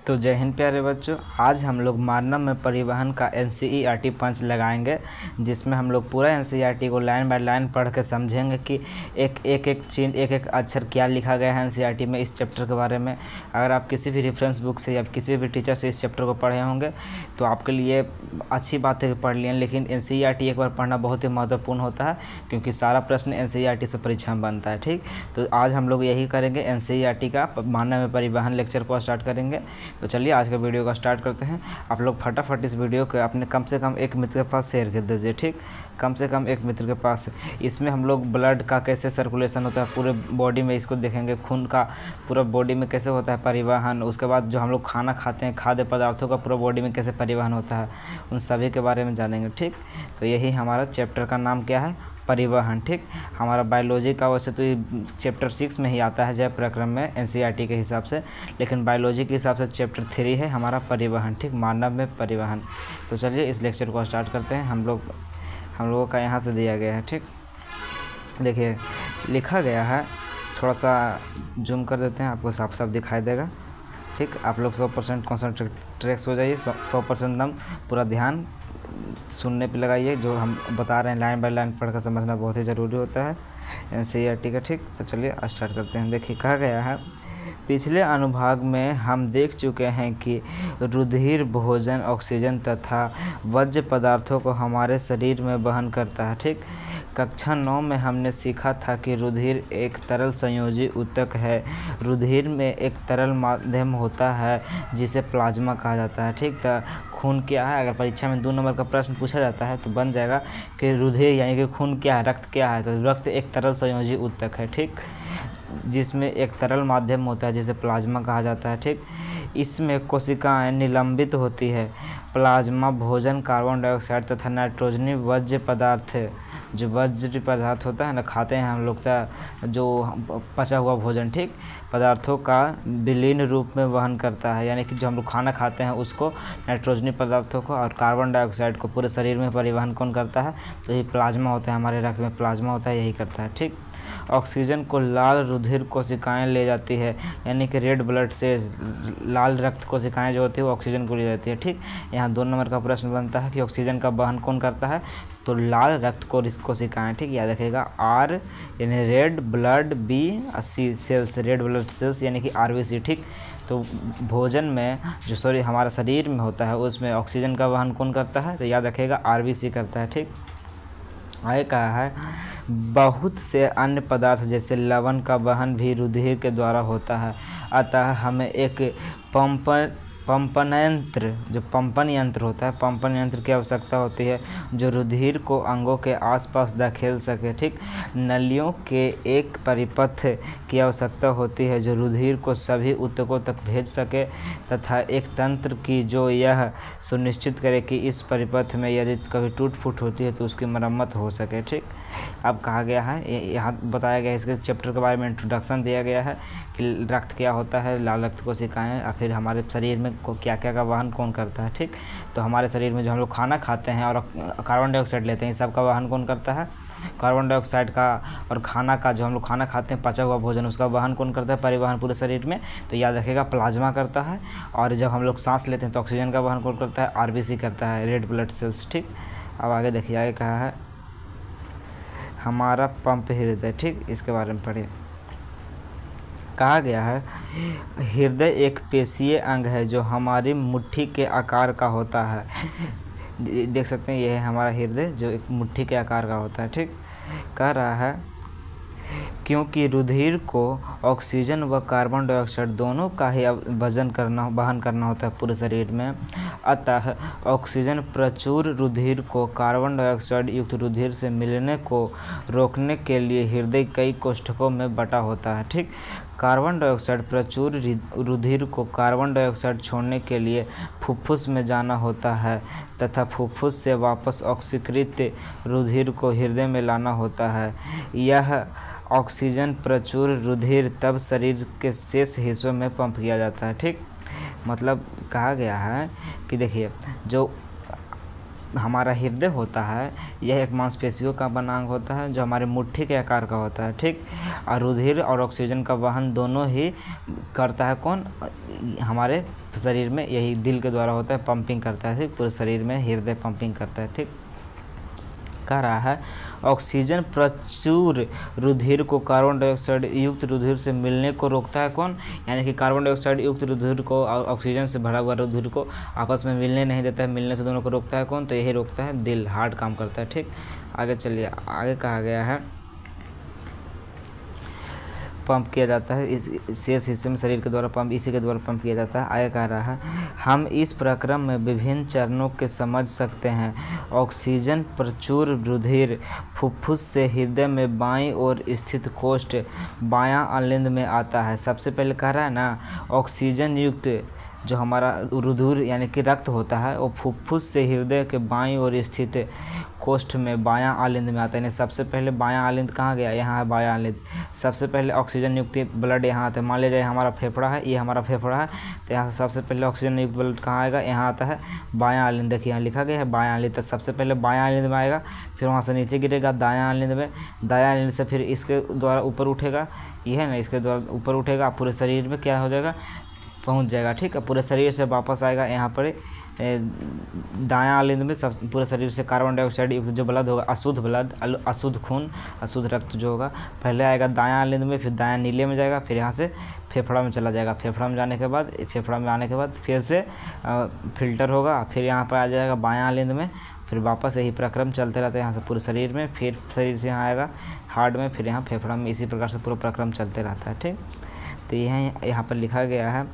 तो जय हिंद प्यारे बच्चों, आज हम लोग मानव में परिवहन का एनसीईआरटी पंच लगाएंगे, जिसमें हम लोग पूरा एनसीईआरटी को लाइन बाय लाइन पढ़ के समझेंगे कि एक चिन्ह एक एक अक्षर क्या लिखा गया है एनसीईआरटी में इस चैप्टर के बारे में। अगर आप किसी भी रेफरेंस बुक से या किसी भी टीचर से इस चैप्टर को पढ़े होंगे तो आपके लिए अच्छी बात है कि पढ़ लिए, लेकिन एनसीईआरटी एक बार पढ़ना बहुत ही महत्वपूर्ण होता है, क्योंकि सारा प्रश्न एनसीईआरटी से परीक्षा में बनता है। ठीक, तो आज हम लोग यही करेंगे, एनसीईआरटी का मानव में परिवहन लेक्चर को स्टार्ट करेंगे। तो चलिए आज का वीडियो का स्टार्ट करते हैं। आप लोग फटाफट इस वीडियो को अपने कम से कम एक मित्र के पास शेयर कर दीजिए। ठीक, कम से कम एक मित्र के पास। इसमें हम लोग ब्लड का कैसे सर्कुलेशन होता है पूरे बॉडी में, इसको देखेंगे। खून का पूरा बॉडी में कैसे होता है परिवहन। उसके बाद जो हम लोग खाना खाते हैं, खाद्य पदार्थों का पूरा बॉडी में कैसे परिवहन होता है, उन सभी के बारे में जानेंगे। ठीक, तो यही हमारा चैप्टर का नाम क्या है, परिवहन। ठीक, हमारा बायोलॉजी का वैसे तो ये चैप्टर 6 में ही आता है जय प्रक्रम में एनसीईआरटी के हिसाब से, लेकिन बायोलॉजी के हिसाब से चैप्टर 3 है हमारा परिवहन। ठीक, मानव में परिवहन। तो चलिए इस लेक्चर को स्टार्ट करते हैं। हम लोगों का यहाँ से दिया गया है। ठीक, देखिए लिखा गया है, थोड़ा सा जूम कर देते हैं, आपको साफ साफ दिखाई देगा। ठीक, आप लोग 100% कॉन्सनट्रेट हो जाइए, 100% दम पूरा ध्यान सुनने पे लगाइए। जो हम बता रहे हैं लाइन बाय लाइन पढ़कर समझना बहुत ही ज़रूरी होता है एनसीईआरटी का। ठीक, तो चलिए स्टार्ट करते हैं। देखिए कहा गया है, पिछले अनुभाग में हम देख चुके हैं कि रुधिर भोजन, ऑक्सीजन तथा वर्ज्य पदार्थों को हमारे शरीर में वहन करता है। ठीक, कक्षा 9 में हमने सीखा था कि रुधिर एक तरल संयोजी ऊतक है। रुधिर में एक तरल माध्यम होता है जिसे प्लाज्मा कहा जाता है। ठीक, तो खून क्या है, अगर परीक्षा में 2 नंबर का प्रश्न पूछा जाता है तो बन जाएगा कि रुधिर यानी कि खून क्या है, रक्त क्या है। तो रक्त एक तरल संयोजी ऊतक है। ठीक, जिसमें एक तरल माध्यम होता है जिसे प्लाज्मा कहा जाता है। ठीक, इसमें कोशिकाएं निलंबित होती है। प्लाज्मा भोजन, कार्बन डाइऑक्साइड तथा नाइट्रोजनी वर्ज्य पदार्थ, जो वर्ज्य पदार्थ होता है ना, खाते हैं हम लोग का जो पचा हुआ भोजन, ठीक, पदार्थों का विलीन रूप में वहन करता है। यानी कि जो हम लोग खाना खाते हैं उसको, नाइट्रोजनी पदार्थों को और कार्बन डाइऑक्साइड को पूरे शरीर में परिवहन कौन करता है, तो ये प्लाज्मा होता है, हमारे रक्त में प्लाज्मा होता है, यही करता है। ठीक, ऑक्सीजन को लाल रुधिर कोशिकाएं ले जाती है, यानी कि रेड ब्लड सेल्स, लाल रक्त कोशिकाएं जो होती है वो ऑक्सीजन को ले जाती है। ठीक, यहाँ 2 नंबर का प्रश्न बनता है कि ऑक्सीजन का वहन कौन करता है, तो लाल रक्त कोशिकाएं। ठीक, याद रखिएगा, आर यानी red blood, B C cells, red blood cells यानी कि आरबीसी। ठीक, तो भोजन में जो हमारा शरीर में होता है उसमें ऑक्सीजन का वहन कौन करता है, तो याद रखिएगा आरबीसी करता है। ठीक, आगे कहा है, बहुत से अन्य पदार्थ जैसे लवण का वहन भी रुधिर के द्वारा होता है। अतः हमें एक पंपन यंत्र, जो पंपन यंत्र होता है, पंपन यंत्र की आवश्यकता होती है जो रुधिर को अंगों के आसपास धकेल सके। ठीक, नलियों के एक परिपथ की आवश्यकता होती है जो रुधिर को सभी ऊतकों तक भेज सके, तथा एक तंत्र की जो यह सुनिश्चित करे कि इस परिपथ में यदि कभी टूट फूट होती है तो उसकी मरम्मत हो सके। ठीक, अब कहा गया है, यहाँ बताया गया है, इसके चैप्टर के बारे में इंट्रोडक्शन दिया गया है कि रक्त क्या होता है, लाल रक्त कोशिकाएं, और फिर हमारे शरीर में क्या क्या का वहन कौन करता है। ठीक, तो हमारे शरीर में जो हम लोग खाना खाते हैं और कार्बन डाइऑक्साइड लेते हैं, सबका वहन कौन करता है, कार्बन डाइऑक्साइड का, और खाना का, जो हम लोग खाना खाते हैं पचा हुआ भोजन, उसका वहन कौन करता है, परिवहन पूरे शरीर में, तो याद रखिएगा प्लाज्मा करता है। और जब हम लोग सांस लेते हैं तो ऑक्सीजन का वहन कौन करता है, आरबीसी करता है, रेड ब्लड सेल्स। ठीक, अब आगे देखिए, आगे कहा है हमारा पंप हृदय। ठीक, इसके बारे में पढ़िए। कहा गया है, हृदय एक पेशीय अंग है जो हमारी मुट्ठी के आकार का होता है। देख सकते हैं, यह है हमारा हृदय जो एक मुट्ठी के आकार का होता है। ठीक, कह रहा है क्योंकि रुधिर को ऑक्सीजन व कार्बन डाइऑक्साइड दोनों का ही वहन करना होता है पूरे शरीर में, अतः ऑक्सीजन प्रचुर रुधिर को कार्बन डाइऑक्साइड युक्त रुधिर से मिलने को रोकने के लिए हृदय कई कोष्ठकों में बटा होता है। ठीक, कार्बन डाइऑक्साइड प्रचुर रुधिर को कार्बन डाइऑक्साइड छोड़ने के लिए फुफ्फुस में जाना होता है तथा फुफ्फुस से वापस ऑक्सीकृत रुधिर को हृदय में लाना होता है। यह ऑक्सीजन प्रचुर रुधिर तब शरीर के शेष हिस्सों में पंप किया जाता है। ठीक, मतलब कहा गया है कि देखिए, जो हमारा हृदय होता है यह एक मांसपेशियों का बना अंग होता है जो हमारे मुट्ठी के आकार का होता है, ठीक। और रुधिर और ऑक्सीजन का वहन दोनों ही करता है कौन, हमारे शरीर में, यही दिल के द्वारा होता है, पंपिंग करता है, ठीक। पूरे शरीर में हृदय पंपिंग करता है, ठीक। कह रहा है ऑक्सीजन प्रचुर रुधिर को कार्बन डाइऑक्साइड युक्त रुधिर से मिलने को रोकता है कौन, यानी कि कार्बन डाइऑक्साइड युक्त रुधिर को ऑक्सीजन से भरा हुआ रुधिर को आपस में मिलने नहीं देता है, मिलने से दोनों को रोकता है कौन, तो यही रोकता है दिल, हार्ट काम करता है, ठीक। आगे चलिए, आगे कहा गया है पंप किया जाता है इस शेष हिस्से में शरीर के द्वारा पंप, इसी के द्वारा पंप किया जाता है। आगे कह रहा है हम इस प्रक्रम में विभिन्न चरणों के समझ सकते हैं। ऑक्सीजन प्रचुर रुधिर फुफ्फुस से हृदय में बाईं ओर स्थित कोष्ठ बायां अलिंद में आता है। सबसे पहले कह रहा है ना, ऑक्सीजन युक्त जो हमारा रुधिर यानी कि रक्त होता है वो फुफ्फुस से हृदय के बाईं ओर स्थित कोष्ठ में बायां आलिंद में आता है। यानी सबसे पहले बायां आलिंद कहाँ गया, यहाँ है बायां आलिंद। सबसे पहले ऑक्सीजन युक्त ब्लड यहाँ आता है, मान लीजिए हमारा फेफड़ा है, ये हमारा फेफड़ा है, तो यहाँ से सबसे पहले ऑक्सीजन युक्त ब्लड कहाँ आएगा, यहाँ आता है बायां आलिंद। देखिए यहाँ लिखा गया है बायां आलिंद, तो सबसे पहले बायां आलिंद में आएगा, फिर वहाँ से नीचे गिरेगा दायां आलिंद में, दायां आलिंद से फिर इसके द्वारा ऊपर उठेगा, ये है ना, इसके द्वारा ऊपर उठेगा, पूरे शरीर में क्या हो जाएगा, पहुंच जाएगा, ठीक है। पूरे शरीर से वापस आएगा यहाँ पर दायां आलिंद में, सब पूरे शरीर से कार्बन डाइऑक्साइड युक्त जो ब्लड होगा, अशुद्ध ब्लड, अशुद्ध खून, अशुद्ध रक्त जो होगा, पहले आएगा दायां आलिंद में, फिर दायां नीले में जाएगा, फिर यहाँ से फेफड़ा में चला जाएगा। फेफड़ा में जाने के बाद, फेफड़ा में आने के बाद फिर से फिल्टर होगा, फिर यहाँ पर आ जाएगा बायां आलिंद में, फिर वापस यही प्रक्रम चलते रहते हैं यहाँ से पूरे शरीर में, फिर शरीर से यहाँ आएगा हार्ट में, फिर यहाँ फेफड़ा में, इसी प्रकार से पूरा प्रक्रम चलते रहता है, ठीक। तो यहाँ पर लिखा गया है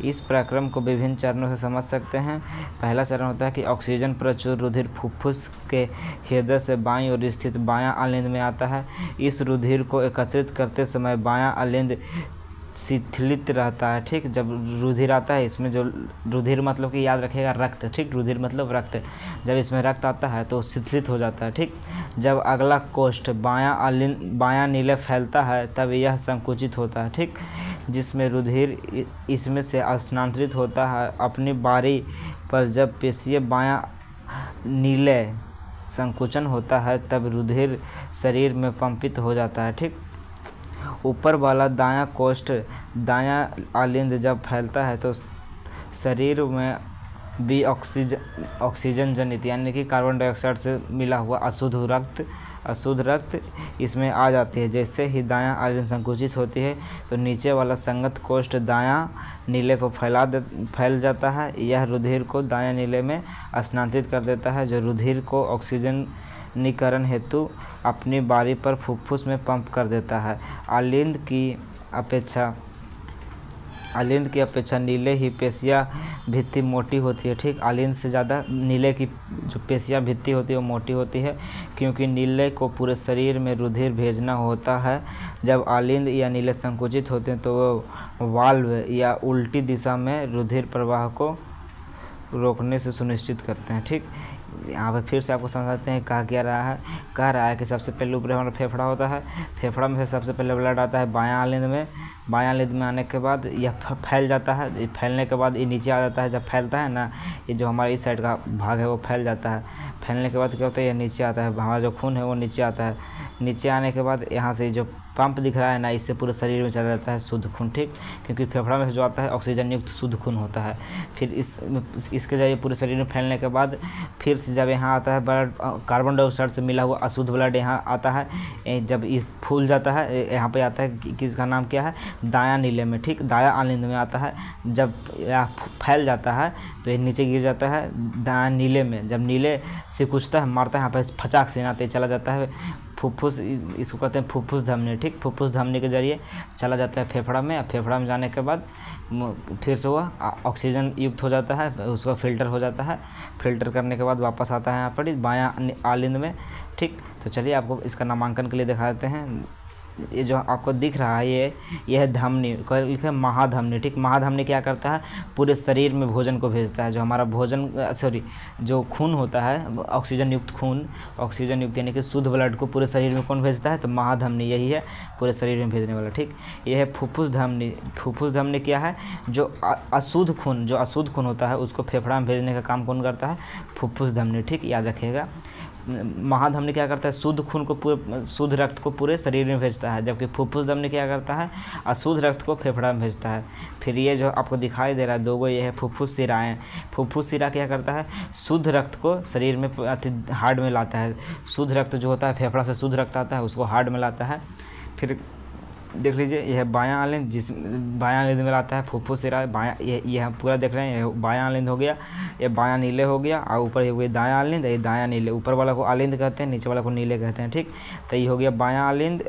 इस प्रक्रम को विभिन्न चरणों से समझ सकते हैं। पहला चरण होता है कि ऑक्सीजन प्रचुर रुधिर फुफ्फुस के हृदय से बाईं ओर स्थित बायां आलिंद में आता है। इस रुधिर को एकत्रित करते समय बायां आलिंद शिथिलित रहता है, ठीक। जब रुधिर आता है, इसमें जो रुधिर मतलब कि याद रखिएगा रक्त, ठीक, रुधिर मतलब रक्त, जब इसमें रक्त आता है तो शिथिलित हो जाता है, ठीक। जब अगला कोष्ठ बायां नीले फैलता है तब यह संकुचित होता है, ठीक, जिसमें रुधिर इसमें से स्थानांतरित होता है। अपनी बारी पर जब पेशीय बायां नीले संकुचन होता है तब रुधिर शरीर में पंपित हो जाता है, ठीक। ऊपर वाला दायां कोष्ठ दायां आलिंद जब फैलता है तो शरीर में भी ऑक्सीजन जनित यानी कि कार्बन डाइऑक्साइड से मिला हुआ अशुद्ध रक्त इसमें आ जाती है। जैसे ही दायां आलिंद संकुचित होती है तो नीचे वाला संगत कोष्ठ दायां नीले को फैल जाता है। यह रुधिर को दायां नीले में स्थानांतरित कर देता है, जो रुधिर को ऑक्सीजनीकरण हेतु अपनी बारी पर फुफ्फुस में पंप कर देता है। आलिंद की अपेक्षा नीले ही पेशिया भित्ति मोटी होती है, ठीक। आलिंद से ज़्यादा नीले की जो पेशिया भित्ति होती है वो मोटी होती है, क्योंकि नीले को पूरे शरीर में रुधिर भेजना होता है। जब आलिंद या नीले संकुचित होते हैं तो वो वाल्व या उल्टी दिशा में रुधिर प्रवाह को रोकने से सुनिश्चित करते हैं, ठीक। यहाँ पर फिर से आपको समझाते हैं कह रहा है कि सबसे पहले ऊपर हमारा फेफड़ा होता है, फेफड़ा में से सबसे पहले ब्लड आता है बायां आलिंद में आने के बाद यह फैल जाता है। फैलने के बाद ये नीचे आ जाता है। जब फैलता है ना, ये जो हमारे इस साइड का भाग है वो फैल जाता है। फैलने के बाद क्या होता है, ये नीचे आता है, हमारा जो खून है वो नीचे आता है। नीचे आने के बाद यहाँ से जो पंप दिख रहा है ना, इससे पूरे शरीर में चला जाता है शुद्ध खून, ठीक, क्योंकि फेफड़ा में से जो आता है ऑक्सीजन युक्त शुद्ध खून होता है। फिर इसके जरिए पूरे शरीर में फैलने के बाद फिर से जब यहाँ आता है ब्लड, कार्बन डाइऑक्साइड से मिला हुआ अशुद्ध ब्लड यहाँ आता है। जब ये फूल जाता है, यहाँ पे आता है, किसका नाम क्या है, दायां नीले में, ठीक, दायां आलिंद में आता है। जब यह फैल जाता है तो ये नीचे गिर जाता है दायां नीले में। जब नीले से कुचता है, मारता है, यहाँ पर फचाक से आते चला जाता है फुफ्फुस, इसको कहते हैं फुफ्फुस धमनी, ठीक। फुफ्फुस धमनी के जरिए चला जाता है फेफड़ा में। फेफड़ा में जाने के बाद फिर से वह ऑक्सीजन युक्त हो जाता है, उसका फिल्टर हो जाता है। फिल्टर करने के बाद वापस आता है यहाँ पर बायां आलिंद में, ठीक। तो चलिए आपको इसका नामांकन के लिए दिखा देते हैं। ये जो आपको दिख रहा है ये है धमनी, लिखा है महाधमनी। ठीक, महाधमनी क्या करता है, पूरे शरीर में भोजन को भेजता है। जो हमारा भोजन जो खून होता है ऑक्सीजन युक्त खून, ऑक्सीजन युक्त यानी कि शुद्ध ब्लड को पूरे शरीर में कौन भेजता है, तो महाधमनी यही है पूरे शरीर में भेजने वाला। ठीक, ये है फुफ्फुस धमनी। फुफ्फुस धमनी क्या है, जो अशुद्ध खून होता है उसको फेफड़ा में भेजने का काम कौन करता है, फुफ्फुस धमनी। ठीक, याद रखिएगा। महाधमनी क्या करता है, शुद्ध रक्त को पूरे शरीर में भेजता है, जबकि फुफ्फुस धमनी क्या करता है, अशुद्ध रक्त को फेफड़ा में भेजता है। फिर ये जो आपको दिखाई दे रहा है दोगो, ये है फुफ्फुस सिराएँ। फुफ्फुस सिरा क्या करता है, शुद्ध रक्त को शरीर में हार्ट में लाता है। शुद्ध रक्त जो होता है, फेफड़ा से शुद्ध रक्त आता है उसको हार्ट में लाता है। फिर देख लीजिए, यह है बायां आलिंद, जिस बायां आलिंद में लाता है फुफ्फुस सिरा। बायां ये हम पूरा देख रहे हैं, ये बायां आलिंद हो गया, ये बायां नीले हो गया, और ऊपर हो गया दायां आलिंद, ये दायां नीले। ऊपर वाला को आलिंद कहते हैं, नीचे वाला को नीले कहते हैं। ठीक, तो ये हो गया बायां आलिंद,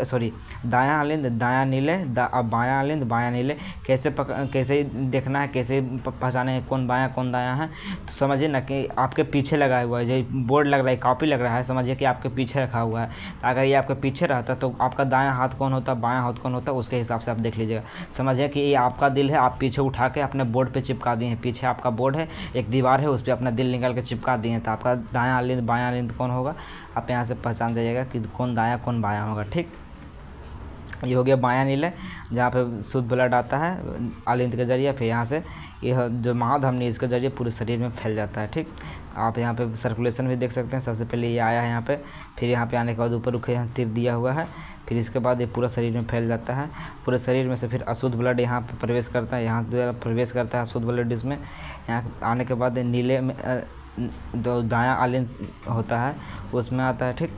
दायां आलिंद दायां नीले, अब बायां आलिंद बायां नीले। कैसे देखना है, कैसे पहचाने हैं कौन बायां कौन दायां है, तो समझिए ना कि आपके पीछे लगा हुआ है, जो बोर्ड लग रहा है, कॉपी लग रहा है, समझिए कि आपके पीछे रखा हुआ है। अगर ये आपके पीछे रहता तो आपका दायां हाथ कौन होता, बायां हाथ कौन होता, उसके हिसाब से आप देख लीजिएगा। समझिए कि ये आपका दिल है, आप पीछे उठा के अपने बोर्ड पे चिपका दिए हैं। पीछे आपका बोर्ड है, एक दीवार है, उस पर अपना दिल निकाल के चिपका दिए हैं, तो आपका दायां आलिंद बायां आलिंद कौन होगा, आप यहाँ से पहचान जाइएगा कि कौन दायां कौन बायां होगा। ठीक, ये हो गया बायां नीले, जहाँ पे शुद्ध ब्लड आता है आलिंद के जरिए। फिर यहाँ से यह जो महाधमनी इसके जरिए पूरे शरीर में फैल जाता है। ठीक, आप यहाँ पे सर्कुलेशन भी देख सकते हैं। सबसे पहले ये आया है यहाँ पे, फिर यहाँ पे आने के बाद ऊपर रुके यहाँ तीर दिया हुआ है, फिर इसके बाद ये पूरा शरीर में फैल जाता है। पूरे शरीर में से फिर अशुद्ध ब्लड यहाँ पे प्रवेश करता है, यहाँ द्वारा प्रवेश करता है अशुद्ध ब्लड इसमें। यहाँ आने के बाद नीले में जो दायां आलिंद होता है उसमें आता है। ठीक,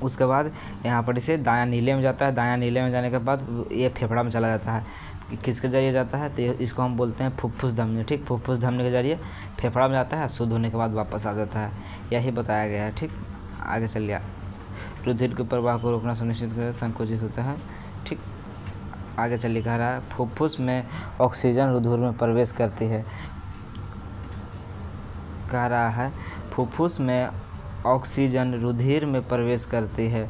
उसके बाद यहाँ पर इसे दायां नीले में जाता है। दायां नीले में जाने के बाद ये फेफड़ा में चला जाता है। किसके जरिए जाता है, तो इसको हम बोलते हैं फुफ्फुस धमनी। ठीक, फुफ्फुस धमनी के जरिए फेफड़ा में जाता है, शुद्ध होने के बाद वापस आ जाता है, यही बताया गया है। ठीक, आगे चलिए। रुधिर के प्रवाह को रोकना सुनिश्चित कर संकुचित होता है। ठीक, आगे चलिए, कह रहा है फुफ्फुस में ऑक्सीजन रुधिर में प्रवेश करती है। कह रहा है फुफ्फुस में ऑक्सीजन रुधिर में प्रवेश करती है।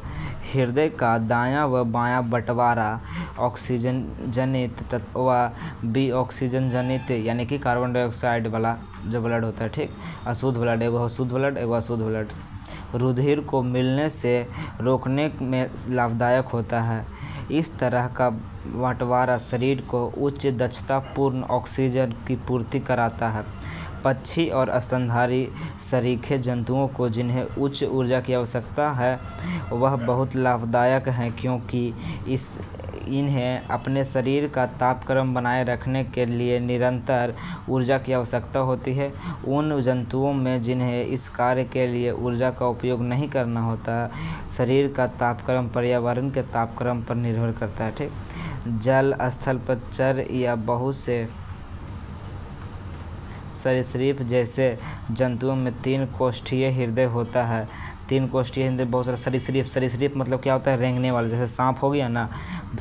हृदय का दायां व बायां बंटवारा ऑक्सीजन जनित व बी ऑक्सीजन जनित यानी कि कार्बन डाइऑक्साइड वाला जो ब्लड होता है। ठीक, अशुद्ध ब्लड, एगो शुद्ध ब्लड एगो अशुद्ध ब्लड, रुधिर को मिलने से रोकने में लाभदायक होता है। इस तरह का बंटवारा शरीर को उच्च दक्षतापूर्ण ऑक्सीजन की पूर्ति कराता है। पक्षी और स्तनधारी सरीखे जंतुओं को जिन्हें उच्च ऊर्जा की आवश्यकता है वह बहुत लाभदायक हैं, क्योंकि इन्हें अपने शरीर का तापक्रम बनाए रखने के लिए निरंतर ऊर्जा की आवश्यकता होती है। उन जंतुओं में जिन्हें इस कार्य के लिए ऊर्जा का उपयोग नहीं करना होता, शरीर का तापक्रम पर्यावरण के तापक्रम पर निर्भर करता है। ठीक, जल स्थल पर चर या बहुत से सरीसृप जैसे जंतुओं में 3 कोष्ठीय हृदय होता है। 3 कोष्ठीय हृदय बहुत सारे सरीसृप मतलब क्या होता है, रेंगने वाला, जैसे सांप हो गया ना,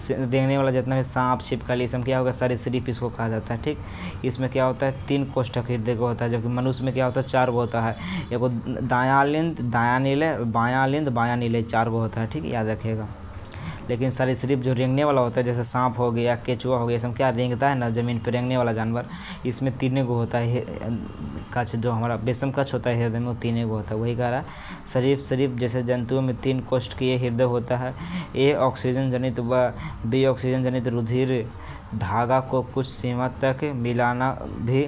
रेंगने वाला जितना भी सांप छिपकली सब क्या होगा, सरीसृप इसको कहा जाता है। ठीक, इसमें क्या होता है 3 कोष्ठक हृदय को होता है, जबकि मनुष्य में क्या होता है 4 गो होता है। एगो दायां आलिंद दायां नीले, बायां आलिंद बायां नीले, 4 गो होता है। ठीक, याद रखिएगा। लेकिन सरीसृप जो रेंगने वाला होता है, जैसे सांप हो गया, केचुआ हो गया, सब क्या रेंगता है ना ज़मीन पर, रेंगने वाला जानवर, इसमें 3 गो होता है कच्छ, जो हमारा बेसम कच्छ होता है हृदय में, वो 3 गो होता है। वही कह रहा है शरीफ जैसे जंतुओं में 3 कोष्ठकीय हृदय होता है। ए ऑक्सीजन जनित व बी ऑक्सीजन जनित रुधिर धागा को कुछ सीमा तक मिलाना भी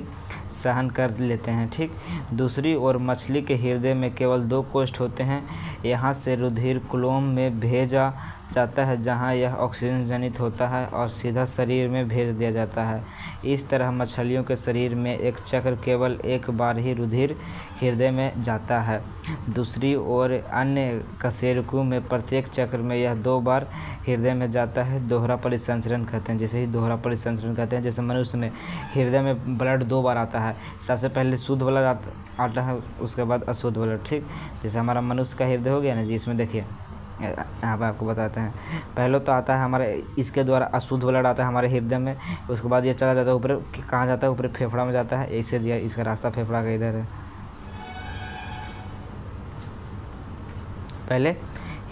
सहन कर लेते हैं। ठीक, दूसरी ओर मछली के हृदय में केवल 2 कोष्ठ होते हैं। यहाँ से रुधिर कुलोम में भेजा जाता है, जहाँ यह ऑक्सीजन जनित होता है और सीधा शरीर में भेज दिया जाता है। इस तरह मछलियों के शरीर में एक चक्र केवल एक बार ही रुधिर हृदय में जाता है। दूसरी ओर अन्य कशेरुकों में प्रत्येक चक्र में यह 2 बार हृदय में जाता है। दोहरा परिसंचरण कहते हैं, जैसे ही दोहरा परिसंचरण कहते हैं। जैसे मनुष्य में हृदय में ब्लड 2 बार आता है, सबसे पहले शुद्ध ब्लड आता है, उसके बाद अशुद्ध ब्लड। ठीक, जैसे हमारा मनुष्य का हृदय हो गया ना जी, इसमें देखिए यहाँ पर आपको बताते हैं। पहले तो आता है हमारे, इसके द्वारा अशुद्ध ब्लड आता है हमारे हृदय में, उसके बाद ये चला जाता है ऊपर, कहाँ जाता है, ऊपर फेफड़ा में जाता है। ऐसे दिया, इसका रास्ता फेफड़ा का इधर है। पहले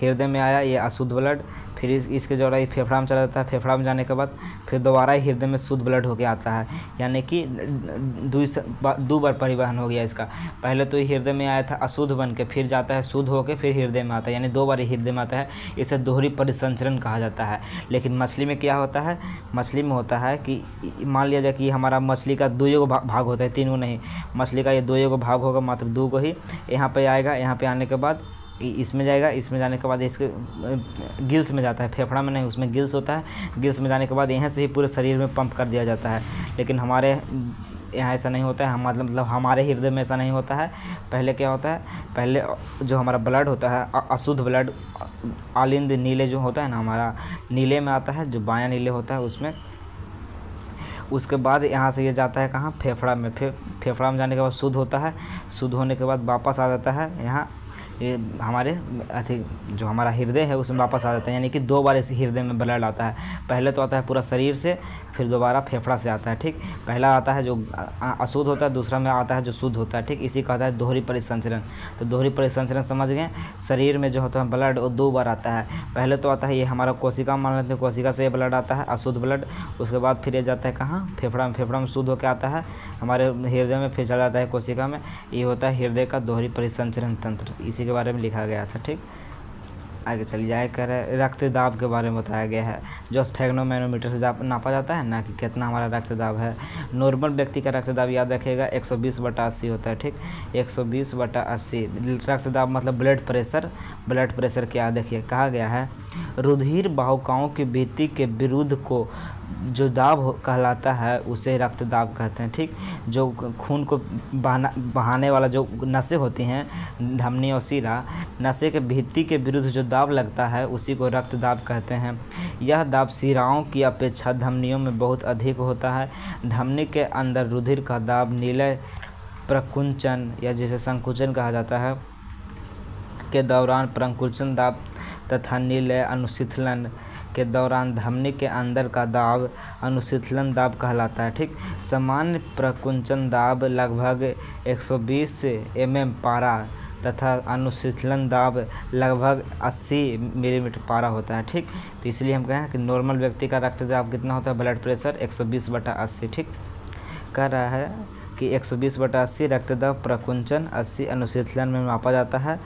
हृदय में आया ये अशुद्ध ब्लड, फिर इसके द्वारा ये फेफड़ा में चला जाता है। फेफड़ा में जाने के बाद फिर दोबारा ही हृदय में शुद्ध ब्लड होके आता है, यानी कि दो बार परिवहन हो गया इसका। पहले तो ये हृदय में आया था अशुद्ध बन के, फिर जाता है शुद्ध होके, फिर हृदय में आता है, यानी 2 बार हृदय में आता है। इसे दोहरी परिसंचरण कहा जाता है। लेकिन मछली में क्या होता है, मछली में होता है कि मान लिया जाए कि हमारा मछली का 2 भाग होता है, 3 गो नहीं। मछली का ये 2 भाग होगा, मात्र 2 गो ही। यहाँ पे आएगा, यहाँ पे आने के बाद इसमें जाएगा, इसमें जाने के बाद इसके गिल्स में जाता है, फेफड़ा में नहीं, उसमें गिल्स होता है। गिल्स में जाने के बाद यहाँ से ही पूरे शरीर में पंप कर दिया जाता है। लेकिन हमारे यहाँ ऐसा नहीं होता है, मतलब हमारे हृदय में ऐसा नहीं होता है। पहले क्या होता है, पहले जो हमारा ब्लड होता है अशुद्ध ब्लड आलिंद नीले जो होता है ना, हमारा नीले में आता है, जो बायां नीले होता है उसमें। उसके बाद यहाँ से ये जाता है कहाँ, फेफड़ा में। फेफड़ा में जाने के बाद शुद्ध होता है। शुद्ध होने के बाद वापस आ जाता है यहाँ, ये हमारे जो हमारा हृदय है उसमें वापस आ जाता है, यानी कि 2 बार इस हृदय में ब्लड आता है। पहले तो आता है पूरा शरीर से, फिर दोबारा फेफड़ा से आता है, ठीक। पहला आता है जो अशुद्ध होता है, दूसरा में आता है जो शुद्ध होता है, ठीक। इसी कहता है दोहरी परिसंचरण। तो दोहरी परिसंचरण समझ गए। शरीर में जो होता है ब्लड वो 2 बार आता है। पहले तो आता है ये हमारा कोशिका मान लेते हैं, कोशिका से ये ब्लड आता है अशुद्ध ब्लड। उसके बाद फिर ये जाता है कहाँ, फेफड़ा में। फेफड़ा में शुद्ध होकर आता है हमारे हृदय में, फिर चला जाता है कोशिका में। ये होता है हृदय का दोहरी परिसंचरण तंत्र, इसी के बारे में लिखा गया था, ठीक। आगे चलिए, जाए कर रक्त दाब के बारे में बताया गया है, जो स्फेग्नोमैनोमीटर से नापा जाता है ना, कि कितना हमारा रक्त दाब है। नॉर्मल व्यक्ति का रक्त दाब याद रखिएगा 120/80 होता है, ठीक। 120/80 रक्त दाब मतलब ब्लड प्रेशर। ब्लड प्रेशर क्या देखिए, कहा गया है रुधिर वाहिकाओं की भित्ति के विरुद्ध को जो दाब कहलाता है उसे रक्त दाब कहते हैं, ठीक। जो खून को बहाने वाला जो नसें होती हैं, धमनी और शिरा, नसें के भित्ति के विरुद्ध जो दाब लगता है उसी को रक्त दाब कहते हैं। यह दाब शिराओं की अपेक्षा धमनियों में बहुत अधिक होता है। धमनी के अंदर रुधिर का दाब नीले प्रकुंचन या जिसे संकुचन कहा जाता है के दौरान प्रकुंचन दाब तथा नीले अनुशीतलन के दौरान धमनी के अंदर का दाब अनुशीतलन दाब कहलाता है, ठीक। सामान्य प्रकुंचन दाब लगभग 120 mm पारा तथा अनुशीतलन दाब लगभग 80 मिलीमीटर पारा होता है, ठीक। तो इसलिए हम कहें कि नॉर्मल व्यक्ति का रक्त दाब कितना होता है, ब्लड प्रेशर 120/80, ठीक। कह रहा है कि 120/80 रक्त दाब प्रकुंचन 80 अनुशीतलन में मापा जाता है।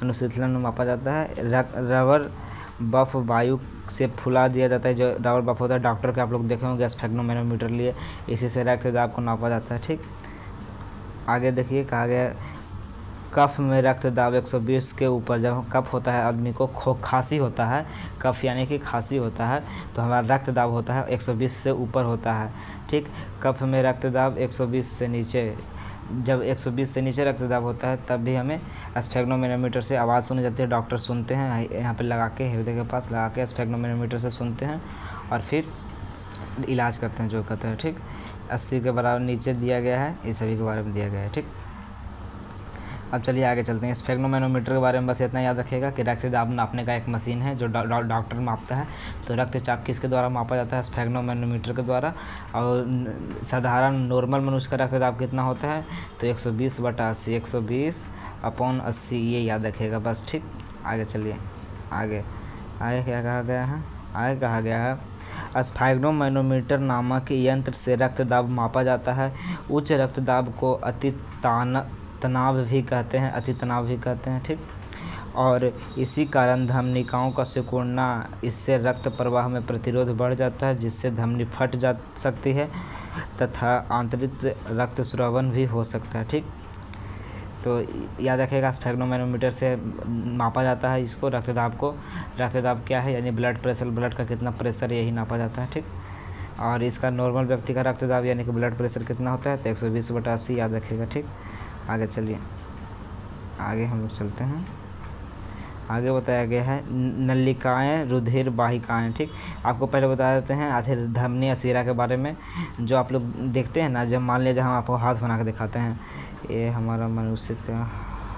अनुशीतलन में मापा जाता है। रबर बफ वायु से फुला दिया जाता है, जो रबर बफ होता है डॉक्टर के, आप लोग देखे होंगे स्फेग्नोमैनोमीटर लिए, इसी से रक्त दाब को नापा जाता है, ठीक। आगे देखिए, कहा गया कफ में रक्त दाब 120 के ऊपर, जब कफ होता है आदमी को खांसी होता है, कफ यानी कि खांसी होता है, तो हमारा रक्त दाब होता है 120 से ऊपर होता है, ठीक। कफ में रक्त दाब 120 से नीचे, जब 120 से नीचे रक्त दाब होता है तब भी हमें स्फेग्नोमैनोमीटर से आवाज़ सुनी जाती है। डॉक्टर सुनते हैं, यहाँ पे लगा के, हृदय के पास लगा के स्फेग्नोमैनोमीटर से सुनते हैं और फिर इलाज करते हैं जो कहते हैं, ठीक। 80 के बराबर नीचे दिया गया है, इस सभी के बारे में दिया गया है, ठीक। अब चलिए आगे चलते हैं। स्फेग्नोमैनोमीटर के बारे में बस इतना याद रखिएगा कि रक्त दाब नापने का एक मशीन है जो डॉक्टर मापता है। तो रक्तचाप किसके द्वारा मापा जाता है, स्फेग्नोमैनोमीटर के द्वारा। और साधारण नॉर्मल मनुष्य का रक्त दाब कितना होता है, तो 120/80, 120/80 ये याद रखिएगा बस, ठीक। आगे चलिए, आगे क्या कहा गया है, आगे कहा गया है स्फेग्नोमैनोमीटर नामक यंत्र से रक्त दाब मापा जाता है। उच्च रक्तदाब को अति तनाव भी कहते हैं, ठीक। और इसी कारण धमनिकाओं का सिकुड़ना, इससे रक्त प्रवाह में प्रतिरोध बढ़ जाता है, जिससे धमनी फट जा सकती है तथा आंतरिक रक्त स्रावन भी हो सकता है, ठीक। तो याद रखिएगा स्फेग्नोमैनोमीटर से मापा जाता है इसको, रक्तदाब को। रक्तदाब क्या है, यानी ब्लड प्रेशर, ब्लड का कितना प्रेशर, यही नापा जाता है, ठीक। और इसका नॉर्मल व्यक्ति का रक्तदाब यानी कि ब्लड प्रेशर कितना होता है, तो 120/80 याद रखिएगा, ठीक। आगे चलिए, आगे हम लोग चलते हैं। आगे बताया गया है नलिकाएँ रुधिर वाहिकाएँ, ठीक। आपको पहले बता देते हैं आधे धमनी या शिरा के बारे में। जो आप लोग देखते हैं ना, जब मान लीजिए हम आपको हाथ बना के दिखाते हैं, ये हमारा मनुष्य का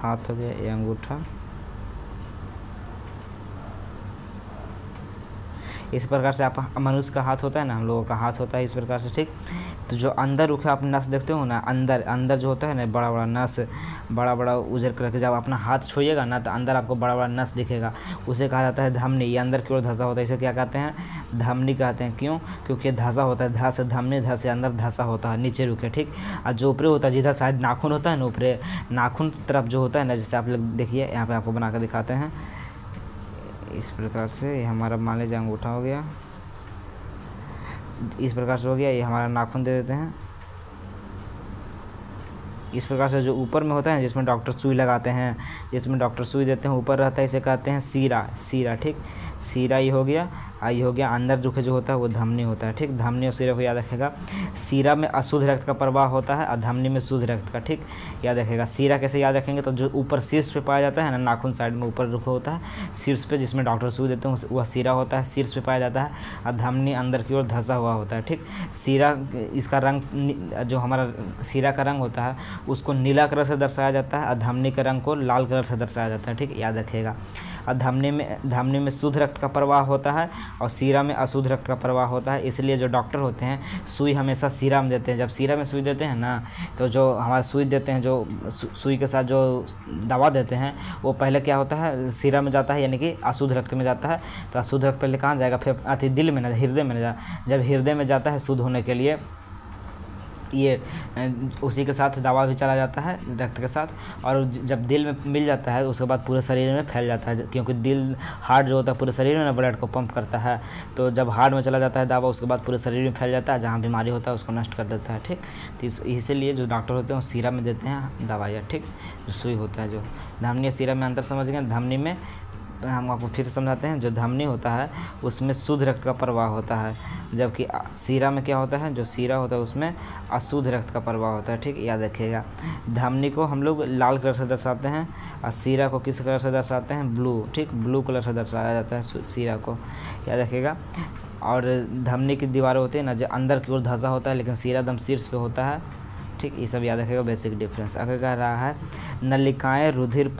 हाथ हो गया, ये अंगूठा, इस प्रकार से आप मनुष्य का हाथ होता है ना, हम लोगों का हाथ होता है इस प्रकार से, ठीक। तो जो अंदर रुके आप नस देखते हो ना, अंदर अंदर जो होता है ना बड़ा बड़ा नस, बड़ा बड़ा उजर कलर के, जब अपना हाथ छोड़िएगा ना तो अंदर आपको बड़ा बड़ा नस दिखेगा, उसे कहा जाता है धमनी। ये अंदर की ओर धंसा होता है, इसे क्या कहते हैं, धमनी कहते हैं। क्यों? क्योंकि धंसा होता है, धा से धमनी, धा से अंदर धंसा होता है, नीचे रुके, ठीक। और जो ऊपरे होता है, जिधर शायद नाखून होता है ना, ऊपरे नाखून तरफ जो होता है ना, जैसे आप लोग देखिए यहाँ पे आपको बना कर दिखाते हैं इस प्रकार से। ये हमारा मान लीजिए अंगूठा हो गया, इस प्रकार से हो गया। ये हमारा नाखून दे देते हैं इस प्रकार से। जो ऊपर में होता है जिसमें डॉक्टर सुई लगाते हैं, जिसमें डॉक्टर सुई देते हैं, ऊपर रहता है, इसे कहते हैं सीरा, सीरा, ठीक। सीरा ये हो गया, ये हो गया। अंदर जो होता है वो धमनी होता है, ठीक। धमनी और सीरा को याद रखेगा। सीरा में अशुद्ध रक्त का प्रवाह होता है और धमनी में शुद्ध रक्त का, ठीक, याद रखेगा। सीरा कैसे याद रखेंगे, तो जो ऊपर शीर्ष पे पाया जाता है ना, नाखून साइड में ऊपर रुका होता है शीर्ष पे, जिसमें डॉक्टर सुई देते हैं, वह सीरा होता है, शीर्ष पे पाया जाता है। और धमनी अंदर की ओर धंसा हुआ होता है, ठीक। सीरा, इसका रंग, जो हमारा सीरा का रंग होता है उसको नीला कलर से दर्शाया जाता है और धमनी के रंग को लाल कलर से दर्शाया जाता है, ठीक, याद रखिएगा। और धमनी में शुद्ध रक्त का प्रवाह होता है और सीरा में अशुद्ध रक्त का प्रवाह होता है। इसलिए जो डॉक्टर होते हैं सुई हमेशा सीरा में देते हैं। जब सीरा में सुई देते हैं ना, तो जो हमारा सुई देते हैं, जो सुई के साथ जो दवा देते हैं, वो पहले क्या होता है, सीरा में जाता है, यानी कि अशुद्ध रक्त में जाता है। तो अशुद्ध रक्त पहले कहाँ जाएगा, फिर दिल में ना, हृदय में ना। जब हृदय में जाता है शुद्ध होने के लिए, ये उसी के साथ दवा भी चला जाता है रक्त के साथ। और जब दिल में मिल जाता है उसके बाद पूरे शरीर में फैल जाता है, क्योंकि दिल, हार्ट जो होता है पूरे शरीर में ना ब्लड को पंप करता है। तो जब हार्ट में चला जाता है दवा, उसके बाद पूरे शरीर में फैल जाता है, जहाँ बीमारी होता है उसको नष्ट कर देता है, ठीक। तो इसीलिए जो डॉक्टर होते हैं वो सीरा में देते हैं दवाइयाँ, ठीक। जो सुई होता है, जो धमनी सीरा में अंतर समझ गए। धमनी में हम आपको फिर समझाते हैं, जो धमनी होता है उसमें शुद्ध रक्त का प्रवाह होता है, जबकि सीरा में क्या होता है, जो सीरा होता है उसमें अशुद्ध रक्त का प्रवाह होता है, ठीक, याद रखिएगा। धमनी को हम लोग लाल कलर से दर्शाते हैं और सीरा को किस कलर से दर्शाते हैं, ब्लू, ठीक, ब्लू कलर से दर्शाया जाता है सीरा को, याद रखिएगा। और धमनी की दीवारें होती है ना, जो अंदर की ओर धंसा होता है, लेकिन सीरा दम शीर्ष पे होता है, ठीक। ये सब याद रखेगा, बेसिक डिफरेंस। अगर कह रहा है नलिकाएं रुधिर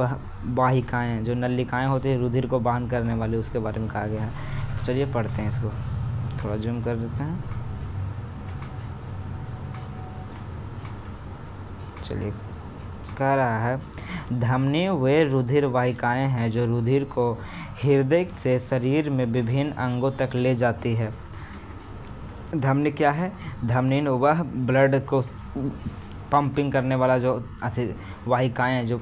वाहिकाएं, जो नलिकाएं होती है रुधिर को वाहन करने वाली, उसके बारे में कहा गया है। चलिए पढ़ते हैं इसको, थोड़ा जूम कर देते हैं। चलिए, कह रहा है धमनी वे रुधिर वाहिकाएं हैं जो रुधिर को हृदय से शरीर में विभिन्न अंगों तक ले जाती है। धमनी क्या है, धमनी वह ब्लड को पंपिंग करने वाला जो वाहिकाएं, जो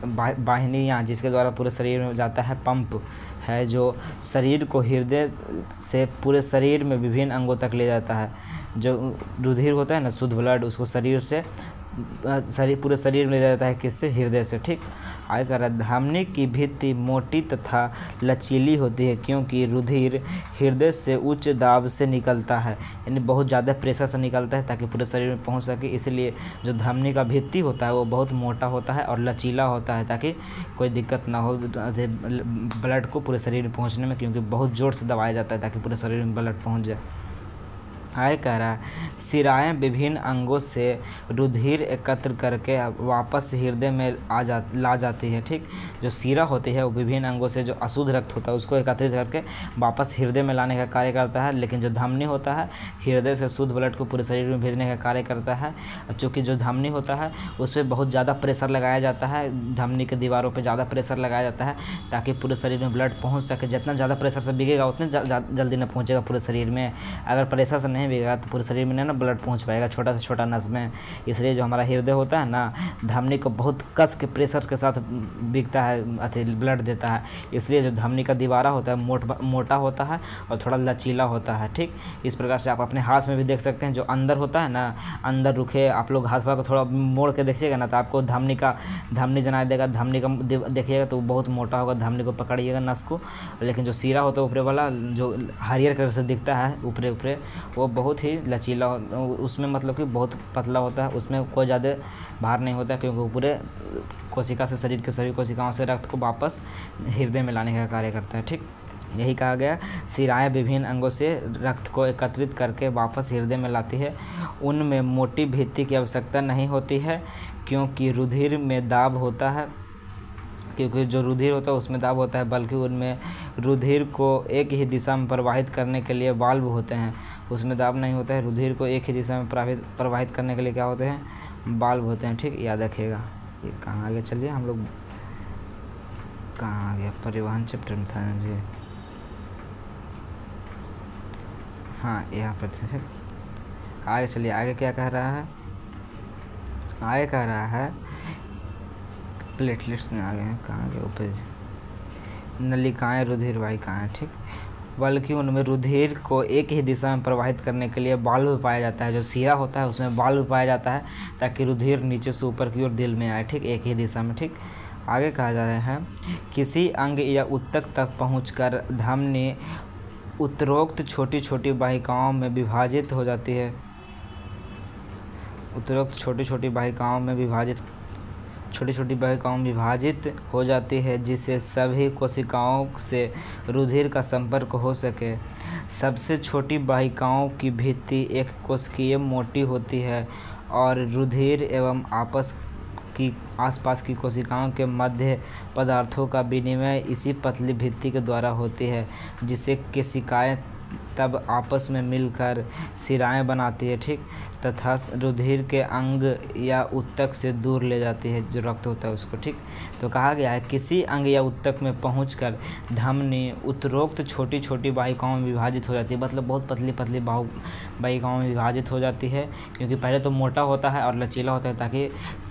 वाहिनियाँ जिसके द्वारा पूरे शरीर में जाता है, पंप है जो शरीर को हृदय से पूरे शरीर में विभिन्न अंगों तक ले जाता है। जो रुधिर होता है ना, शुद्ध ब्लड, उसको शरीर से पूरे शरीर में ले जाता है, किससे, हृदय से, ठीक। आगे कह रहा है धमनी की भित्ति मोटी तथा लचीली होती है क्योंकि रुधिर हृदय से उच्च दाब से निकलता है, यानी बहुत ज़्यादा प्रेशर से निकलता है ताकि पूरे शरीर में पहुंच सके। इसलिए जो धमनी का भित्ति होता है वो बहुत मोटा होता है और लचीला होता है, ताकि कोई दिक्कत ना हो ब्लड को पूरे शरीर में पहुँचने में, क्योंकि बहुत ज़ोर से दबाया जाता है ताकि पूरे शरीर में ब्लड पहुँच जाए। आगे कह रहा है सिराएँ विभिन्न अंगों से रुधिर एकत्र करके वापस हृदय में ला जाती है, ठीक। जो सिरा होती है वो विभिन्न अंगों से जो अशुद्ध रक्त होता है उसको एकत्रित करके वापस हृदय में लाने का कार्य करता है, लेकिन जो धमनी होता है हृदय से शुद्ध ब्लड को पूरे शरीर में भेजने का कार्य करता है। चूँकि जो धमनी होता है उस पर बहुत ज़्यादा प्रेशर लगाया जाता है, धमनी के दीवारों पर ज़्यादा प्रेशर लगाया जाता है ताकि पूरे शरीर में ब्लड पहुँच सके। जितना ज़्यादा प्रेशर से बिगेगा उतने जल्दी न पहुँचेगा पूरे शरीर में। अगर प्रेशर से नहीं बिगेगा तो पूरे शरीर में नहीं ना ब्लड पहुंच पाएगा, छोटा से छोटा नस में। इसलिए जो हमारा हृदय होता है ना, धमनी को बहुत कस के प्रेशर के साथ बिकता है, ब्लड देता है। इसलिए जो धमनी का दीवारा होता है मोटा होता है और थोड़ा लचीला होता है, ठीक। इस प्रकार से आप अपने हाथ में भी देख सकते हैं, जो अंदर होता है ना, अंदर रुके आप लोग हाथ को थोड़ा मोड़ के देखिएगा ना, तो आपको धमनी जनाई देगा। धमनी का देखिएगा तो बहुत मोटा होगा, धमनी को पकड़िएगा नस को। लेकिन जो सीरा होता है ऊपरे वाला, जो हरियर कलर से दिखता है ऊपरे, वो बहुत ही लचीला, उसमें मतलब कि बहुत पतला होता है, उसमें कोई ज़्यादा भार नहीं होता, क्योंकि पूरे कोशिका से, शरीर के सभी कोशिकाओं से रक्त को वापस हृदय में लाने का कार्य करता है, ठीक। यही कहा गया, सिराएँ विभिन्न अंगों से रक्त को एकत्रित करके वापस हृदय में लाती है। उनमें मोटी भित्ति की आवश्यकता नहीं होती है क्योंकि रुधिर में दाब होता है, क्योंकि जो रुधिर होता है उसमें दाब होता है, बल्कि उनमें रुधिर को एक ही दिशा में प्रवाहित करने के लिए वाल्व होते हैं। उसमें दाब नहीं होता है। रुधिर को एक ही दिशा में प्रवाहित करने के लिए क्या होते हैं, बाल्ब होते हैं। ठीक, याद रखिएगा। ये कहाँ आगे, चलिए हम लोग कहाँ आ गया, परिवहन चैप्टर में था जी। हाँ, यहाँ पर थे। आगे चलिए, आगे क्या कह रहा है, आगे कह रहा है प्लेटलेट्स में आ गए हैं, कहाँ गए ऊपर, नलिकाएँ रुधिर वाहिकाएँ। ठीक, बल्कि उनमें रुधिर को एक ही दिशा में प्रवाहित करने के लिए बाल्ब पाया जाता है। जो सिरा होता है उसमें बाल्ब पाया जाता है ताकि रुधिर नीचे से ऊपर की ओर दिल में आए। ठीक, एक ही दिशा में। ठीक, आगे कहा जा रहा है किसी अंग या ऊतक तक पहुंचकर धमनी उत्तरोक्त छोटी छोटी वाहिकाओं में विभाजित हो जाती है। उत्तरोक्त छोटी छोटी वाहिकाओं में विभाजित हो जाती है, जिससे सभी कोशिकाओं से रुधिर का संपर्क हो सके। सबसे छोटी वाहिकाओं की भित्ति एक कोशिकीय मोटी होती है और रुधिर एवं आसपास की कोशिकाओं के मध्य पदार्थों का विनिमय इसी पतली भित्ति के द्वारा होती है, जिसे कोशिकाएं तब आपस में मिलकर सिराएं बनाती है। ठीक, तथा रुधिर के अंग या ऊतक से दूर ले जाती है, जो रक्त होता है उसको। ठीक, तो कहा गया है किसी अंग या ऊतक में पहुंचकर धमनी उत्तरोक्त छोटी छोटी वाहिकाओं में विभाजित हो जाती है। मतलब बहुत पतली पतली वाहिकाओं में विभाजित हो जाती है, क्योंकि पहले तो मोटा होता है और लचीला होता है ताकि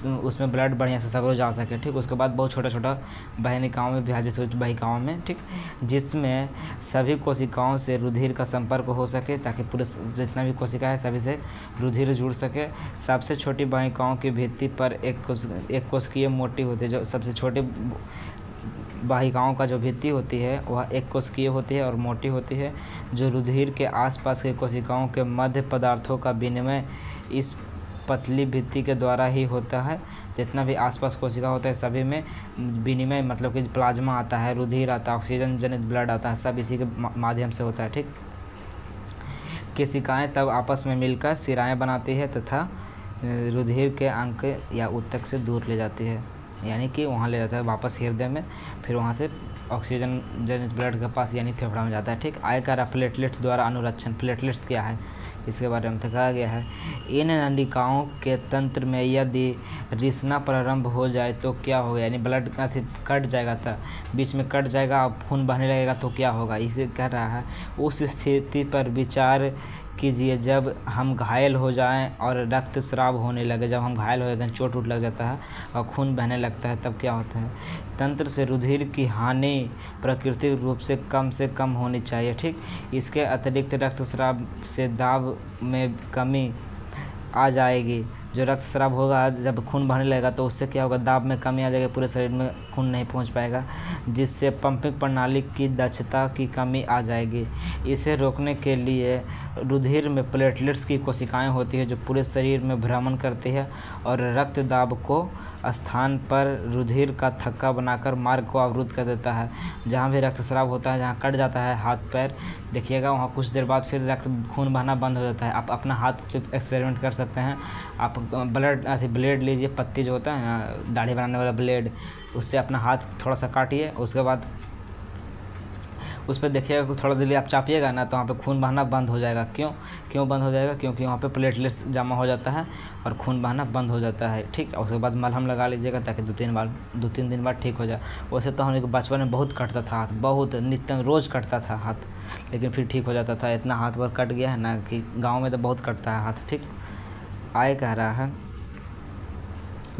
उसमें ब्लड बढ़िया से सगरो जा सके। ठीक, उसके बाद बहुत छोटा छोटा वाहिकाओं में विभाजित हो, वाहिकाओं में। ठीक, जिसमें सभी कोशिकाओं से रुधिर का संपर्क हो सके ताकि पूरे जितना भी कोशिका है सभी से रुधिर जुड़ सके। सबसे छोटी वाहिकाओं की भित्ति पर एक कोशिकीय मोटी होती है। जो सबसे छोटी वाहिकाओं का जो भित्ति होती है वह एक कोशिकीय होती है और मोटी होती है, जो रुधिर के आसपास के कोशिकाओं के मध्य पदार्थों का विनिमय इस पतली भित्ति के द्वारा ही होता है। जितना भी आसपास कोशिका होता है सभी में विनिमय, मतलब कि प्लाज्मा आता है, रुधिर आता है, ऑक्सीजन जनित ब्लड आता है, सब इसी के माध्यम से होता है। ठीक, कोशिकाएं तब आपस में मिलकर सिराएं बनाती है तथा रुधिर के अंग या ऊतक से दूर ले जाती है, यानी कि वहाँ ले जाता है वापस हृदय में, फिर वहाँ से ऑक्सीजन जनित ब्लड के पास यानी फेफड़ा में जाता है। ठीक, आगे कह रहा प्लेटलेट्स द्वारा अनुरक्षण। प्लेटलेट्स क्या है इसके बारे में तो कहा गया है, इन नलिकाओं के तंत्र में यदि रिसना प्रारंभ हो जाए तो क्या होगा, यानी ब्लड कट जाएगा, था बीच में कट जाएगा, अब खून बहने लगेगा तो क्या होगा, इसे कह रहा है। उस स्थिति पर विचार कीजिए जब हम घायल हो जाएं और रक्तस्राव होने लगे। जब हम घायल हो जाते हैं, चोट लग जाता है और खून बहने लगता है, तब क्या होता है, तंत्र से रुधिर की हानि प्राकृतिक रूप से कम होनी चाहिए। ठीक, इसके अतिरिक्त रक्तस्राव से दाब में कमी आ जाएगी। जो रक्तस्राव होगा, जब खून बहने लगेगा तो उससे क्या होगा, दाब में कमी आ जाएगी, पूरे शरीर में खून नहीं पहुंच पाएगा, जिससे पंपिंग प्रणाली की दक्षता की कमी आ जाएगी। इसे रोकने के लिए रुधिर में प्लेटलेट्स की कोशिकाएं होती है जो पूरे शरीर में भ्रमण करती है और रक्त दाब को स्थान पर रुधिर का थक्का बनाकर मार्ग को अवरुद्ध कर देता है। जहाँ भी रक्तस्राव होता है, जहाँ कट जाता है हाथ पैर, देखिएगा वहाँ कुछ देर बाद फिर खून बहना बंद हो जाता है। आप अपना हाथ से एक्सपेरिमेंट कर सकते हैं। आप ब्लेड लीजिए, पत्ती जो होता है ना, दाढ़ी बनाने वाला ब्लेड, उससे अपना हाथ थोड़ा सा काटिए, उसके बाद उस पर देखिएगा थोड़ा देर आप चापिएगा ना तो वहाँ पे खून बहना बंद हो जाएगा। क्यों बंद हो जाएगा, क्योंकि वहाँ पे प्लेटलेट्स जमा हो जाता है और खून बहना बंद हो जाता है। ठीक, उसके बाद मलहम लगा लीजिएगा ताकि 2-3 दिन बाद ठीक हो जाए। वैसे तो हम लोग बचपन में बहुत कटता था हाथ, बहुत नित्य रोज़ कटता था हाथ, लेकिन फिर ठीक हो जाता था। इतना हाथ पर कट गया है ना कि गाँव में तो बहुत कटता है हाथ। ठीक, आगे कह रहा है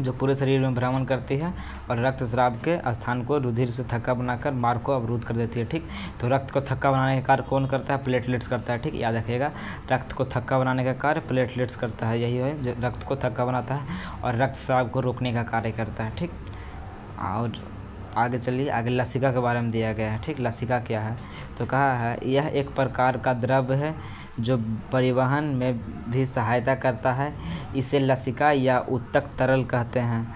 जो पूरे शरीर में भ्रमण करती है और रक्तस्राव के स्थान को रुधिर से थक्का बनाकर मार्ग को अवरुद्ध कर देती है। ठीक, तो रक्त को थक्का बनाने का कार्य कौन करता है, प्लेटलेट्स करता है। ठीक, याद रखिएगा, रक्त को थक्का बनाने का कार्य प्लेटलेट्स करता है, यही है जो रक्त को थक्का बनाता है और रक्तस्राव को रोकने का कार्य करता है। ठीक, और आगे चलिए, आगे लसिका के बारे में दिया गया है। ठीक, लसिका क्या है तो कहा है यह एक प्रकार का द्रव है जो परिवहन में भी सहायता करता है। इसे लसिका या उत्तक तरल कहते हैं।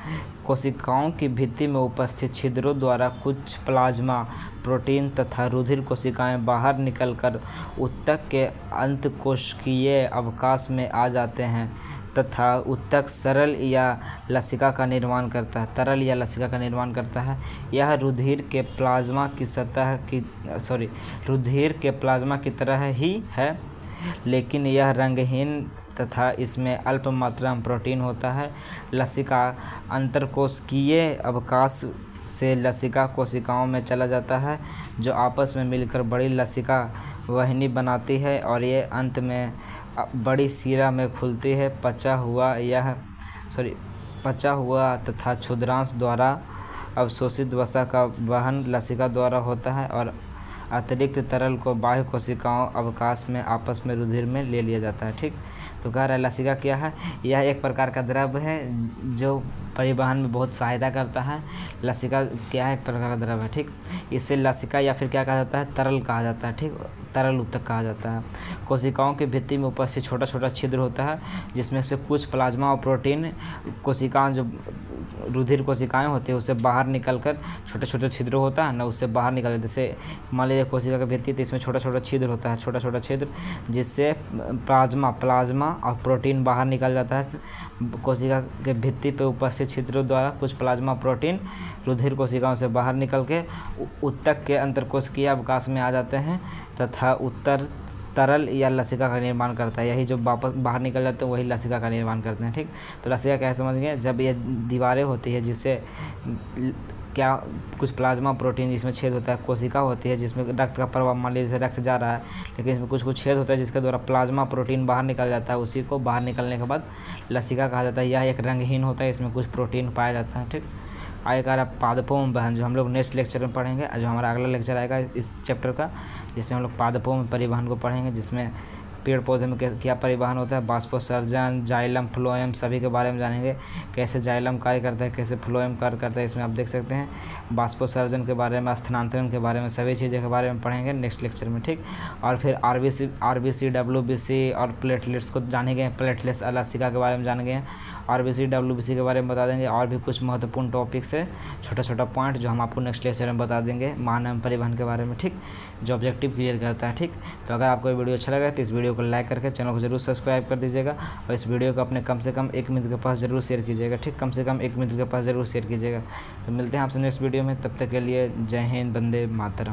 कोशिकाओं की भित्ति में उपस्थित छिद्रों द्वारा कुछ प्लाज्मा, प्रोटीन तथा रुधिर कोशिकाएं बाहर निकलकर उत्तक के अंतकोशिकीय अवकाश में आ जाते हैं तथा उत्तक तरल या लसिका का निर्माण करता है। यह रुधिर के प्लाज्मा की तरह ही है, लेकिन यह रंगहीन तथा इसमें अल्प मात्रा में प्रोटीन होता है। लसिका अंतरकोशिकीय अवकाश से लसिका कोशिकाओं में चला जाता है, जो आपस में मिलकर बड़ी लसिका वाहिनी बनाती है और ये अंत में बड़ी शिरा में खुलती है। पचा हुआ तथा क्षुद्रांश द्वारा अवशोषित वसा का वहन लसिका द्वारा होता है और अतिरिक्त तरल को बाह्य कोशिकाओं अवकाश में आपस में रुधिर में ले लिया जाता है। ठीक, तो कह रहा है लसिका क्या है? यह एक प्रकार का द्रव है जो परिवहन में बहुत सहायता करता है। लसिका क्या है? एक प्रकार का द्रव है। ठीक, इसे लसिका या फिर क्या कहा जाता है? तरल कहा जाता है। ठीक, तरल ऊतक कहा जाता है। कोशिकाओं की भित्ति में उपस्थित छोटा छोटा छिद्र होता है, जिसमें से कुछ प्लाज्मा और प्रोटीन कोशिकाएं, जो रुधिर कोशिकाएं होती है, उससे बाहर निकलकर छोटे छोटे छिद्र होता है ना, उससे बाहर निकल, जैसे मान लीजिए कोशिका की भित्ति, तो इसमें छोटा छोटा छिद्र होता है, छोटा छोटा छिद्र, जिससे प्लाज्मा और प्रोटीन बाहर निकल जाता है। कोशिका के भित्ति पे उपस्थित छिद्रों द्वारा कुछ प्लाज्मा प्रोटीन रुधिर कोशिकाओं से बाहर निकल के ऊतक के अंतरकोशिकीय अवकाश में आ जाते हैं तथा उत्तर तरल या लसिका का निर्माण करता है। यही जो वापस बाहर निकल जाते हैं वही लसिका का निर्माण करते हैं। ठीक, तो लसिका क्या समझ गए? जब ये दीवारें होती है जिससे क्या कुछ प्लाज्मा प्रोटीन जिसमें छेद होता है, कोशिका होती है जिसमें रक्त का प्रवाह, मान लीजिए रक्त जा रहा है लेकिन इसमें कुछ कुछ छेद होता है जिसके द्वारा प्लाज्मा प्रोटीन बाहर निकल जाता है, उसी को बाहर निकलने के बाद लसिका कहा जाता है। यह एक रंगहीन होता है, इसमें कुछ प्रोटीन पाया जाता है। ठीक, आगे कह रहा है पादपों में वहन, जो हम लोग नेक्स्ट लेक्चर में पढ़ेंगे, जो हमारा अगला लेक्चर आएगा इस चैप्टर का, जिसमें हम लोग पादपों में परिवहन को पढ़ेंगे, जिसमें पेड़ पौधे में क्या परिवहन होता है, बाष्पोत्सर्जन, जाइलम, फ्लोएम, सभी के बारे में जानेंगे। कैसे जाइलम कार्य करता है, कैसे फ्लोएम कार्य करता है, इसमें आप देख सकते हैं। बाष्पोत्सर्जन के बारे में, स्थानांतरण के बारे में, सभी चीज़ों के बारे में पढ़ेंगे नेक्स्ट लेक्चर में। ठीक, और फिर आरबीसी, डब्ल्यूबीसी और प्लेटलेट्स को जानेंगे। प्लेटलेट्स लसिका के बारे में जानेंगे। आरबीसी, डब्ल्यूबीसी के बारे में बता देंगे और भी कुछ महत्वपूर्ण टॉपिक्स है, छोटा छोटा पॉइंट जो हम आपको नेक्स्ट लेक्चर में बता देंगे महानम परिवहन के बारे में। ठीक, जो ऑब्जेक्टिव क्लियर करता है। ठीक, तो अगर आपको ये वीडियो अच्छा लगा तो इस वीडियो को लाइक करके चैनल को जरूर सब्सक्राइब कर दीजिएगा और इस वीडियो को अपने कम से कम 1 मित्र के पास जरूर शेयर कीजिएगा। ठीक, कम से कम 1 मित्र के पास जरूर शेयर कीजिएगा। तो मिलते हैं आपसे नेक्स्ट वीडियो में, तब तक के लिए जय हिंद, वंदे मातरम।